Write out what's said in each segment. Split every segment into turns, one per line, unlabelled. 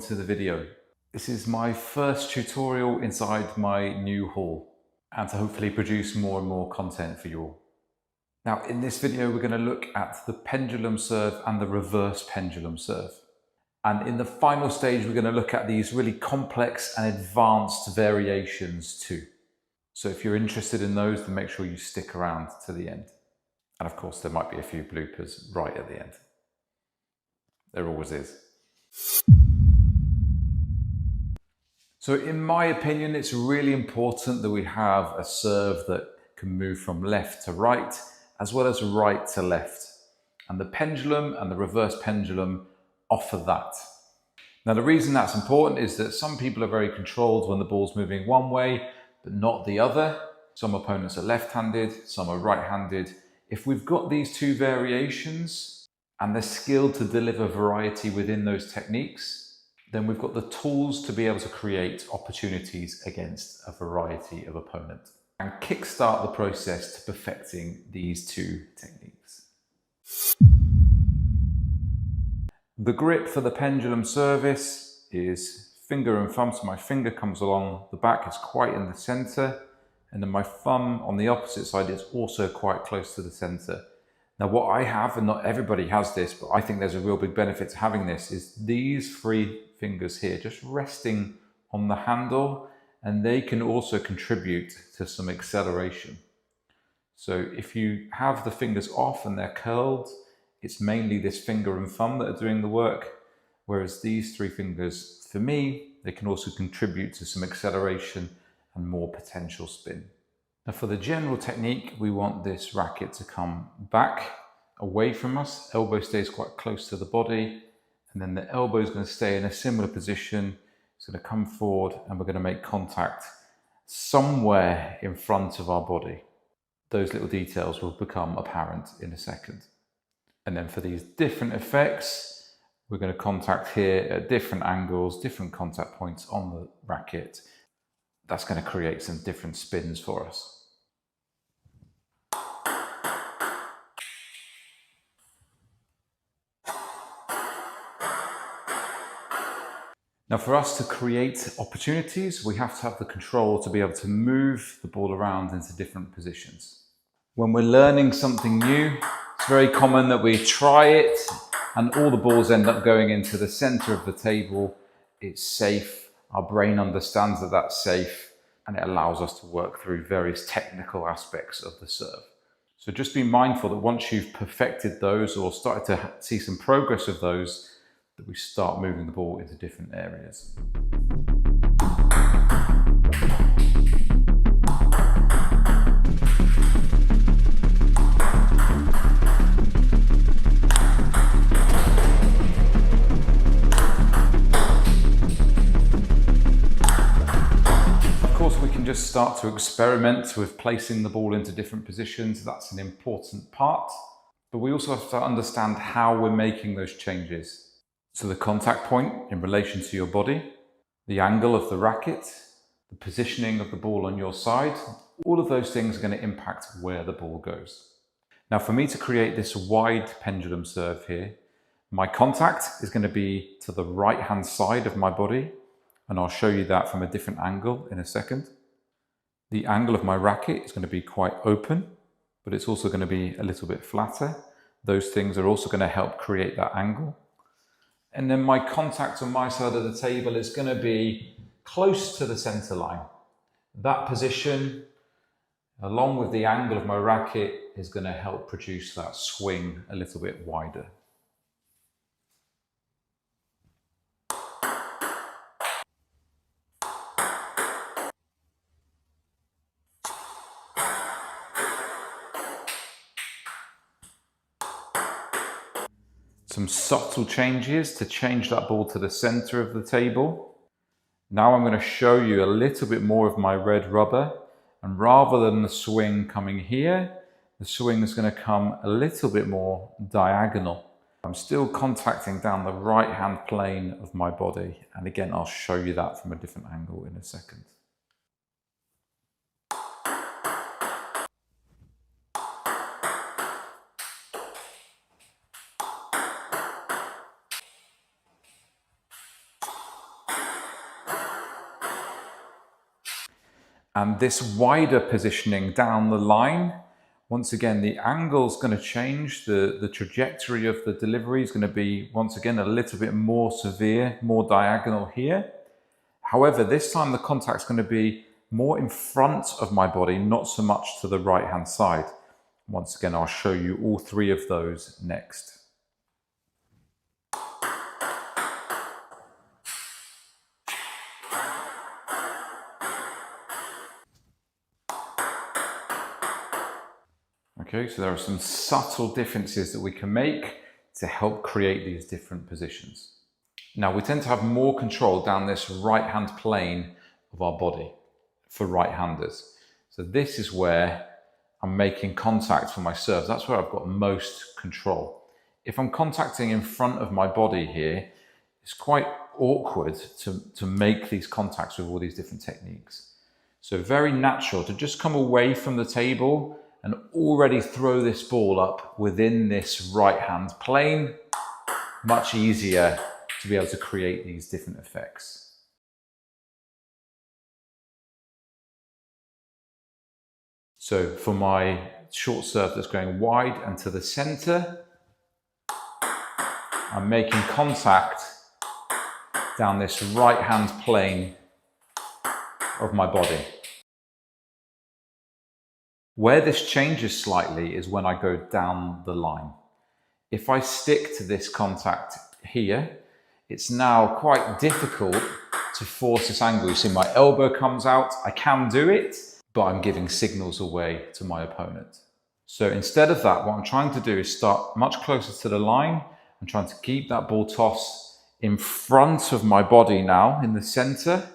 to the video. This is my first tutorial inside my new hall and to hopefully produce more and more content for you all. Now in this video we're going to look at the pendulum serve and the reverse pendulum serve. And in the final stage we're going to look at these really complex and advanced variations too. So if you're interested in those, then make sure you stick around to the end. And of course there might be a few bloopers right at the end. There always is. So in my opinion, it's really important that we have a serve that can move from left to right, as well as right to left. And the pendulum and the reverse pendulum offer that. Now the reason that's important is that some people are very controlled when the ball's moving one way, but not the other. Some opponents are left-handed, some are right-handed. If we've got these two variations, and the skill to deliver variety within those techniques, then we've got the tools to be able to create opportunities against a variety of opponents and kickstart the process to perfecting these two techniques. The grip for the pendulum service is finger and thumb, so my finger comes along the back, it's quite in the center, and then my thumb on the opposite side is also quite close to the center. Now what I have, and not everybody has this, but I think there's a real big benefit to having this, is these three fingers here just resting on the handle, and they can also contribute to some acceleration. So if you have the fingers off and they're curled, it's mainly this finger and thumb that are doing the work, whereas these three fingers, for me, they can also contribute to some acceleration and more potential spin. Now for the general technique, we want this racket to come back away from us. Elbow stays quite close to the body, and then the elbow is going to stay in a similar position. It's going to come forward and we're going to make contact somewhere in front of our body. Those little details will become apparent in a second. And then for these different effects, we're going to contact here at different angles, different contact points on the racket. That's going to create some different spins for us. Now for us to create opportunities, we have to have the control to be able to move the ball around into different positions. When we're learning something new, it's very common that we try it and all the balls end up going into the center of the table. It's safe. Our brain understands that that's safe, and it allows us to work through various technical aspects of the serve. So just be mindful that once you've perfected those or started to see some progress of those, that we start moving the ball into different areas. Just start to experiment with placing the ball into different positions. That's an important part, but we also have to understand how we're making those changes. So the contact point in relation to your body, the angle of the racket, the positioning of the ball on your side, all of those things are going to impact where the ball goes. Now for me to create this wide pendulum serve here, my contact is going to be to the right hand side of my body, and I'll show you that from a different angle in a second. The angle of my racket is going to be quite open, but it's also going to be a little bit flatter. Those things are also going to help create that angle. And then my contact on my side of the table is going to be close to the center line. That position, along with the angle of my racket, is going to help produce that swing a little bit wider. Some subtle changes to change that ball to the center of the table. Now I'm going to show you a little bit more of my red rubber, and rather than the swing coming here, the swing is going to come a little bit more diagonal. I'm still contacting down the right hand plane of my body, and again I'll show you that from a different angle in a second. And this wider positioning down the line, once again, the angle is going to change. The trajectory of the delivery is going to be, once again, a little bit more severe, more diagonal here. However, this time the contact is going to be more in front of my body, not so much to the right-hand side. Once again, I'll show you all three of those next. Okay, so there are some subtle differences that we can make to help create these different positions. Now, we tend to have more control down this right-hand plane of our body for right-handers. So this is where I'm making contact for my serve. That's where I've got most control. If I'm contacting in front of my body here, it's quite awkward to make these contacts with all these different techniques. So very natural to just come away from the table and already throw this ball up within this right-hand plane. Much easier to be able to create these different effects. So for my short serve that's going wide and to the center, I'm making contact down this right-hand plane of my body. Where this changes slightly is when I go down the line. If I stick to this contact here, it's now quite difficult to force this angle. You see my elbow comes out, I can do it, but I'm giving signals away to my opponent. So instead of that, what I'm trying to do is start much closer to the line. I'm trying to keep that ball toss in front of my body now, in the center.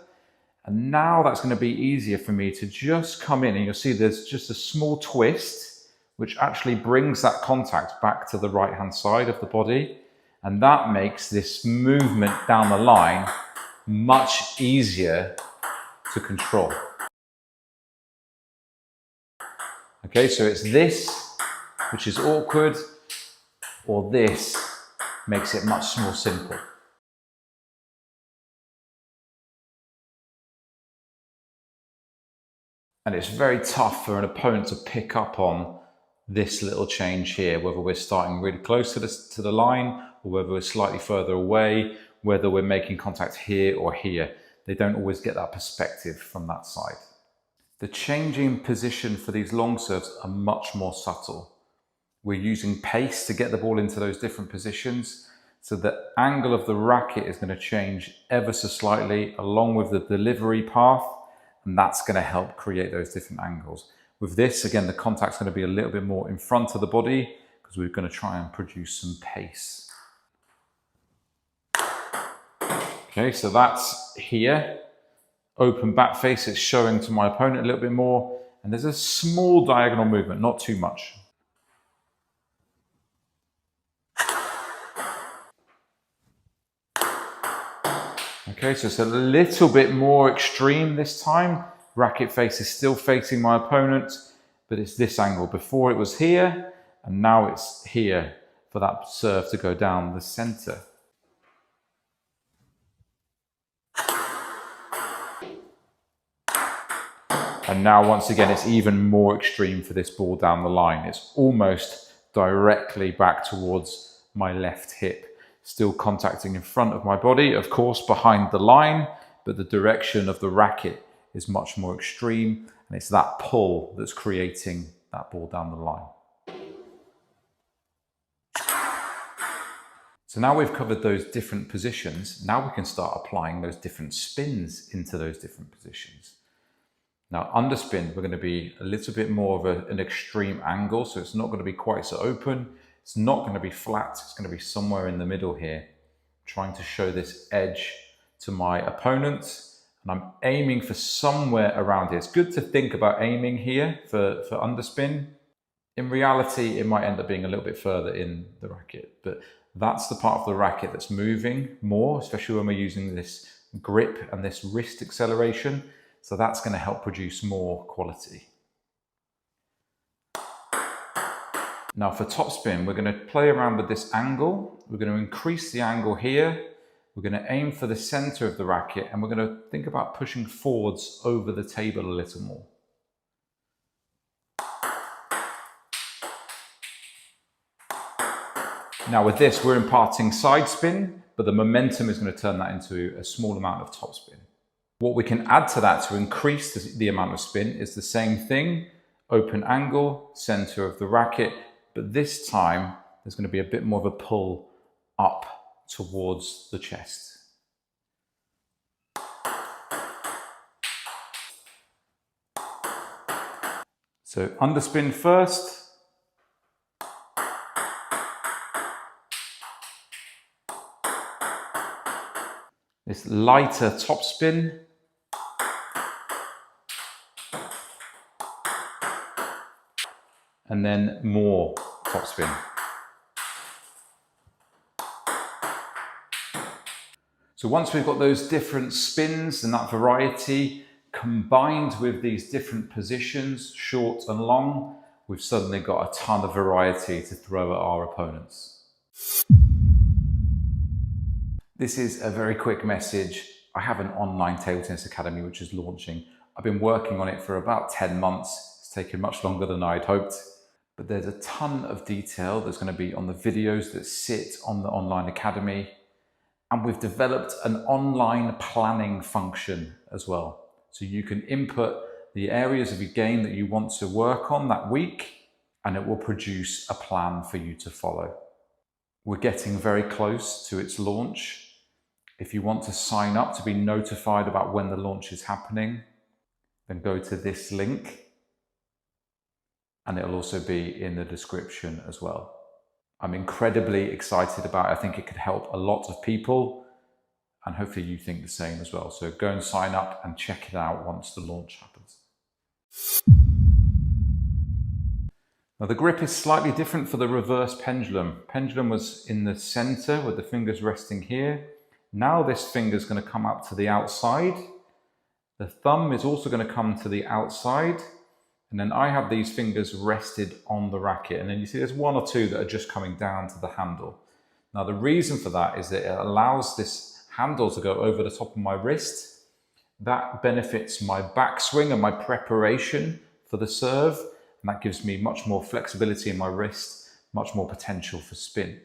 And now that's going to be easier for me to just come in, and you'll see there's just a small twist, which actually brings that contact back to the right-hand side of the body. And that makes this movement down the line much easier to control. Okay, so it's this, which is awkward, or this makes it much more simple. And it's very tough for an opponent to pick up on this little change here, whether we're starting really close to the line, or whether we're slightly further away, whether we're making contact here or here. They don't always get that perspective from that side. The changing position for these long serves are much more subtle. We're using pace to get the ball into those different positions. So the angle of the racket is going to change ever so slightly along with the delivery path. And that's going to help create those different angles. With this, again, the contact's going to be a little bit more in front of the body because we're going to try and produce some pace. Okay, so that's here. Open back face, it's showing to my opponent a little bit more. And there's a small diagonal movement, not too much. Okay, so it's a little bit more extreme this time. Racket face is still facing my opponent, but it's this angle. Before it was here, and now it's here for that serve to go down the center. And now, once again, it's even more extreme for this ball down the line. It's almost directly back towards my left hip. Still contacting in front of my body, of course, behind the line, but the direction of the racket is much more extreme, and it's that pull that's creating that ball down the line. So now we've covered those different positions, now we can start applying those different spins into those different positions. Now, underspin, we're going to be a little bit more of an extreme angle, so it's not going to be quite so open. It's not going to be flat, it's going to be somewhere in the middle here, trying to show this edge to my opponent. And I'm aiming for somewhere around here. It's good to think about aiming here for underspin. In reality, it might end up being a little bit further in the racket, but that's the part of the racket that's moving more, especially when we're using this grip and this wrist acceleration. So that's going to help produce more quality. Now for topspin, we're going to play around with this angle. We're going to increase the angle here, We're going to aim for the center of the racket and we're going to think about pushing forwards over the table a little more. Now with this, we're imparting side spin, but the momentum is going to turn that into a small amount of top spin. What we can add to that to increase the amount of spin is the same thing, open angle, center of the racket, but this time there's going to be a bit more of a pull up towards the chest. So underspin first. This lighter topspin. And then more topspin. So once we've got those different spins and that variety combined with these different positions, short and long, we've suddenly got a ton of variety to throw at our opponents. This is a very quick message. I have an online table tennis academy which is launching. I've been working on it for about 10 months. It's taken much longer than I'd hoped, but there's a ton of detail that's going to be on the videos that sit on the online academy. And we've developed an online planning function as well. So you can input the areas of your game that you want to work on that week, and it will produce a plan for you to follow. We're getting very close to its launch. If you want to sign up to be notified about when the launch is happening, then go to this link, and it'll also be in the description as well. I'm incredibly excited about it. I think it could help a lot of people, and hopefully you think the same as well. So go and sign up and check it out once the launch happens. Now the grip is slightly different for the reverse pendulum. Pendulum was in the center with the fingers resting here. Now this finger is going to come up to the outside. The thumb is also going to come to the outside. And then I have these fingers rested on the racket. And then you see there's one or two that are just coming down to the handle. Now the reason for that is that it allows this handle to go over the top of my wrist. That benefits my backswing and my preparation for the serve. And that gives me much more flexibility in my wrist, much more potential for spin.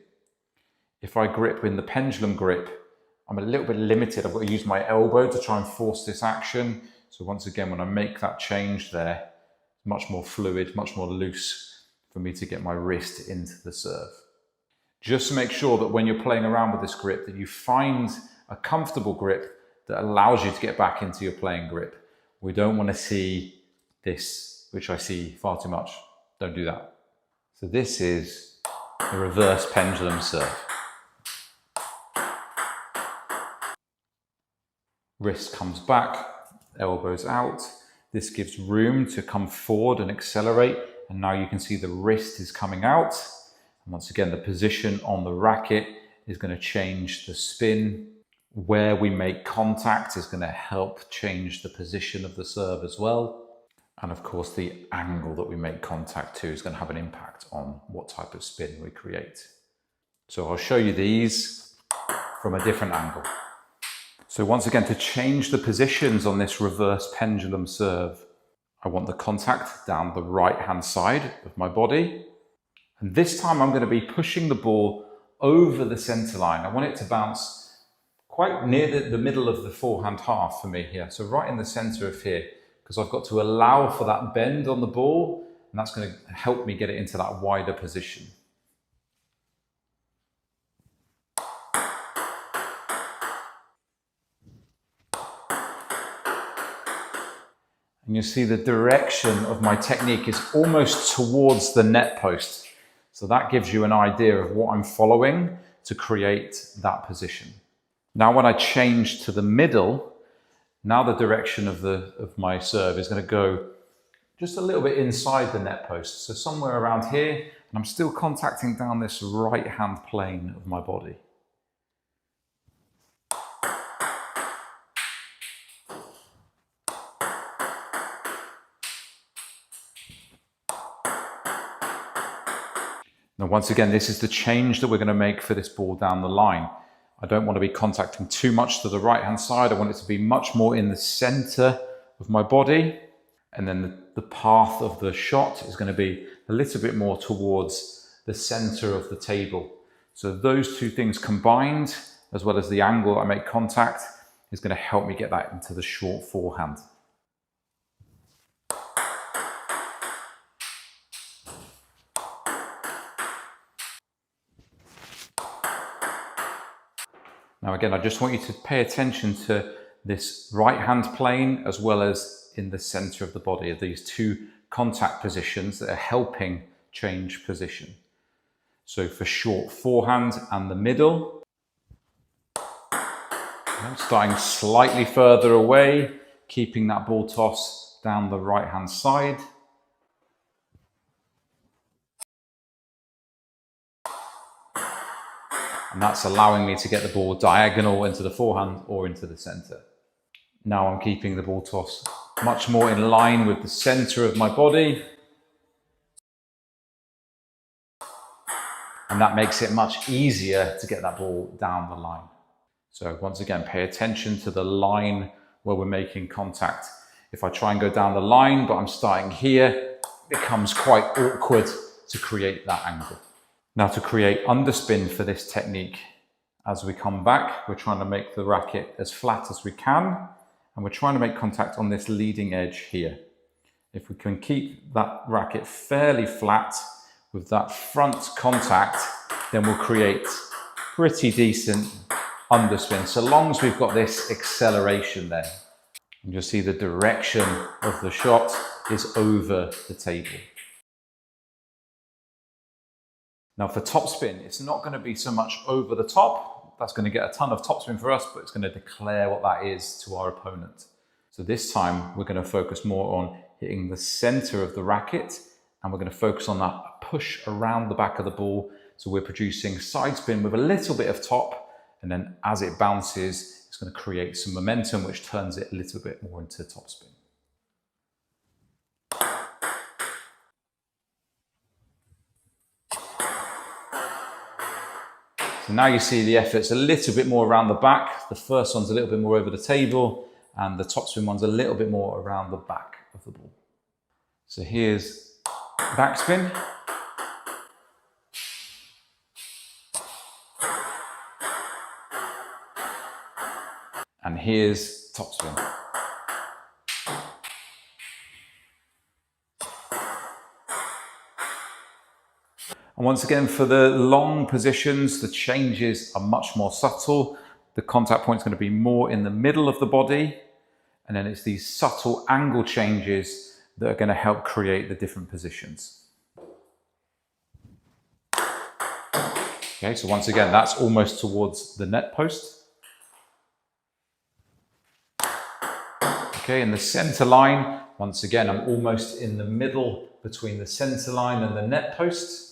If I grip in the pendulum grip, I'm a little bit limited. I've got to use my elbow to try and force this action. So once again, when I make that change there, much more fluid, much more loose for me to get my wrist into the serve. Just to make sure that when you're playing around with this grip, that you find a comfortable grip that allows you to get back into your playing grip. We don't want to see this, which I see far too much. Don't do that. So this is the reverse pendulum serve. Wrist comes back, elbows out. This gives room to come forward and accelerate. And now you can see the wrist is coming out. And once again, the position on the racket is going to change the spin. Where we make contact is going to help change the position of the serve as well. And of course, the angle that we make contact to is going to have an impact on what type of spin we create. So I'll show you these from a different angle. So once again, to change the positions on this reverse pendulum serve, I want the contact down the right-hand side of my body. And this time I'm going to be pushing the ball over the center line. I want it to bounce quite near the middle of the forehand half for me here. So right in the center of here, because I've got to allow for that bend on the ball, and that's going to help me get it into that wider position. And you see the direction of my technique is almost towards the net post. So that gives you an idea of what I'm following to create that position. Now when I change to the middle, now the direction of my serve is going to go just a little bit inside the net post. So somewhere around here, and I'm still contacting down this right hand plane of my body. Now, once again, this is the change that we're going to make for this ball down the line. I don't want to be contacting too much to the right-hand side. I want it to be much more in the center of my body. And then the path of the shot is going to be a little bit more towards the center of the table. So those two things combined, as well as the angle I make contact, is going to help me get that into the short forehand. Now again, I just want you to pay attention to this right hand plane as well as in the center of the body, of these two contact positions that are helping change position. So for short forehand and the middle, I'm starting slightly further away, keeping that ball toss down the right hand side. And that's allowing me to get the ball diagonal into the forehand or into the center. Now I'm keeping the ball toss much more in line with the center of my body. And that makes it much easier to get that ball down the line. So once again, pay attention to the line where we're making contact. If I try and go down the line, but I'm starting here, it becomes quite awkward to create that angle. Now to create underspin for this technique, as we come back, we're trying to make the racket as flat as we can, and we're trying to make contact on this leading edge here. If we can keep that racket fairly flat with that front contact, then we'll create pretty decent underspin, so long as we've got this acceleration there. And you'll see the direction of the shot is over the table. Now for topspin, it's not going to be so much over the top. That's going to get a ton of topspin for us, but it's going to declare what that is to our opponent. So this time we're going to focus more on hitting the center of the racket, and we're going to focus on that push around the back of the ball. So we're producing side spin with a little bit of top, and then as it bounces, it's going to create some momentum, which turns it a little bit more into topspin. So now you see the effort's a little bit more around the back. The first one's a little bit more over the table, and the topspin one's a little bit more around the back of the ball. So here's backspin. And here's topspin. And once again, for the long positions, the changes are much more subtle. The contact point is going to be more in the middle of the body. And then it's these subtle angle changes that are going to help create the different positions. Okay, so once again, that's almost towards the net post. Okay, in the center line, once again, I'm almost in the middle between the center line and the net post.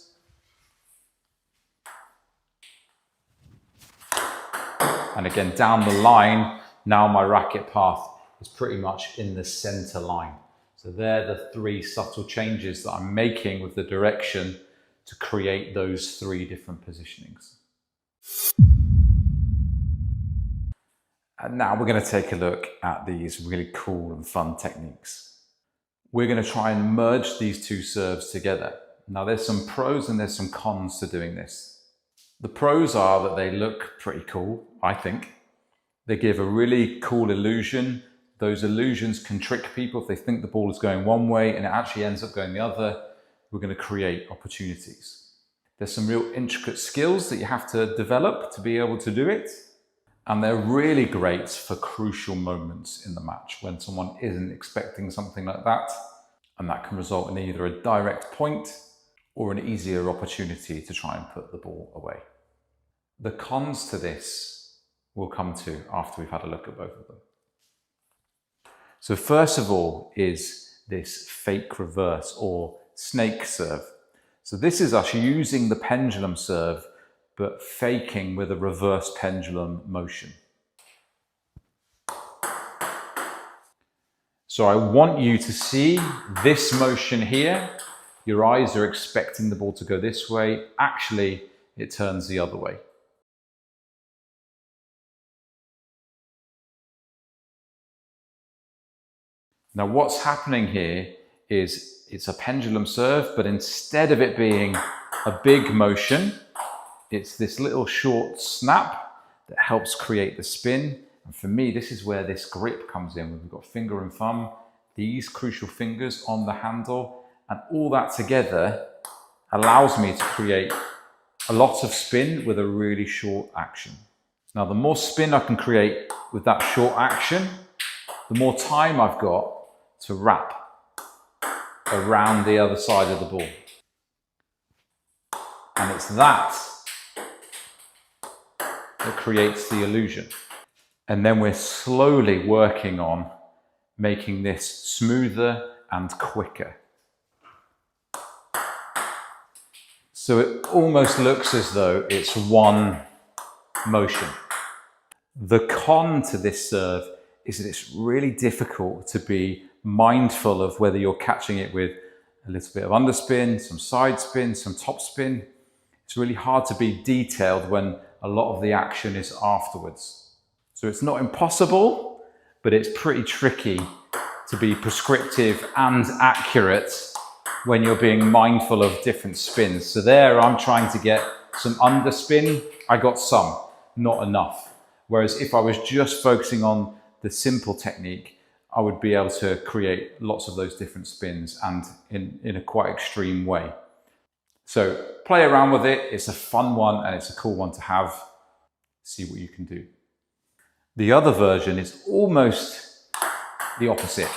And again, down the line, now my racket path is pretty much in the center line. So they're the three subtle changes that I'm making with the direction to create those three different positionings. And now we're going to take a look at these really cool and fun techniques. We're going to try and merge these two serves together. Now there's some pros and there's some cons to doing this. The pros are that they look pretty cool, I think. They give a really cool illusion. Those illusions can trick people if they think the ball is going one way and it actually ends up going the other. We're going to create opportunities. There's some real intricate skills that you have to develop to be able to do it. And they're really great for crucial moments in the match when someone isn't expecting something like that. And that can result in either a direct point or an easier opportunity to try and put the ball away. The cons to this we'll come to after we've had a look at both of them. So first of all is this fake reverse or snake serve. So this is us using the pendulum serve, but faking with a reverse pendulum motion. So I want you to see this motion here. Your eyes are expecting the ball to go this way. Actually, it turns the other way. Now what's happening here is it's a pendulum serve, but instead of it being a big motion, it's this little short snap that helps create the spin. And for me, this is where this grip comes in. We've got finger and thumb, these crucial fingers on the handle, and all that together allows me to create a lot of spin with a really short action. Now, the more spin I can create with that short action, the more time I've got to wrap around the other side of the ball. And it's that creates the illusion. And then we're slowly working on making this smoother and quicker. So it almost looks as though it's one motion. The con to this serve is that it's really difficult to be mindful of whether you're catching it with a little bit of underspin, some side spin, some top spin. It's really hard to be detailed when a lot of the action is afterwards. So it's not impossible, but it's pretty tricky to be prescriptive and accurate when you're being mindful of different spins. So there I'm trying to get some underspin. I got some, not enough. Whereas if I was just focusing on the simple technique, I would be able to create lots of those different spins and in a quite extreme way. So play around with it. It's a fun one and it's a cool one to have. See what you can do. The other version is almost the opposite.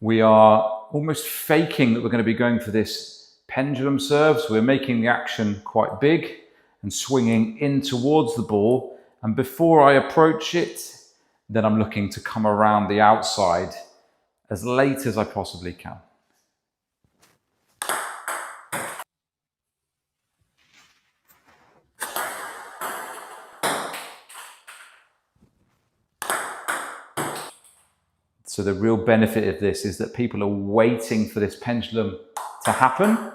We are almost faking that we're going to be going for this pendulum serve. So we're making the action quite big and swinging in towards the ball. And before I approach it, then I'm looking to come around the outside as late as I possibly can. So the real benefit of this is that people are waiting for this pendulum to happen.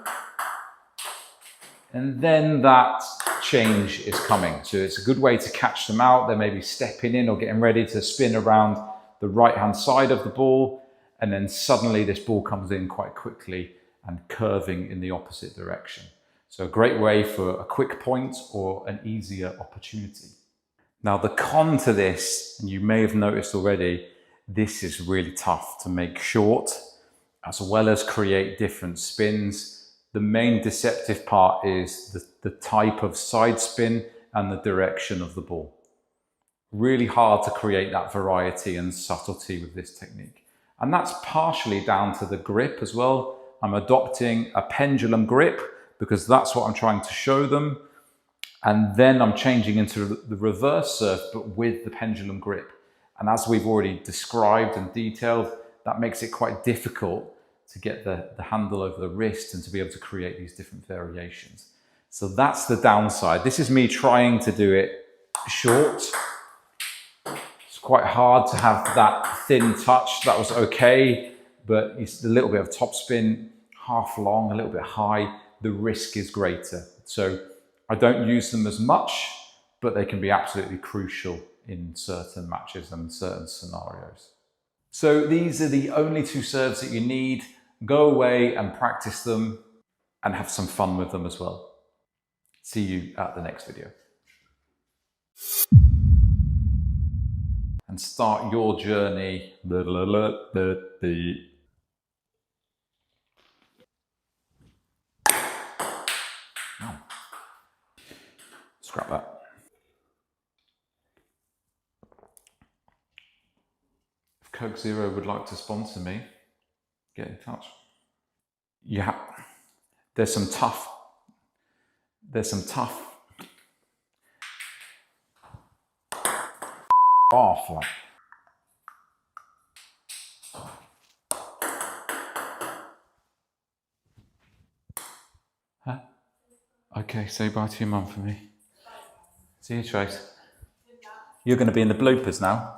And then that change is coming. So it's a good way to catch them out. They may be stepping in or getting ready to spin around the right-hand side of the ball. And then suddenly this ball comes in quite quickly and curving in the opposite direction. So a great way for a quick point or an easier opportunity. Now the con to this, and you may have noticed already, this is really tough to make short, as well as create different spins. The main deceptive part is the type of side spin and the direction of the ball. Really hard to create that variety and subtlety with this technique. And that's partially down to the grip as well. I'm adopting a pendulum grip because that's what I'm trying to show them. And then I'm changing into the reverse serve, but with the pendulum grip. And as we've already described and detailed, that makes it quite difficult to get the handle over the wrist and to be able to create these different variations. So that's the downside. This is me trying to do it short. It's quite hard to have that thin touch. That was okay, but it's a little bit of topspin, half long, a little bit high. The risk is greater. So I don't use them as much, but they can be absolutely crucial in certain matches and certain scenarios. So these are the only two serves that you need. Go away and practice them and have some fun with them as well. See you at the next video. And start your journey. Oh. Scrap that. Coke Zero would like to sponsor me, get in touch. Yeah, there's some tough. Off like. Huh? Okay, say bye to your mum for me. See you, Trace. You're going to be in the bloopers now.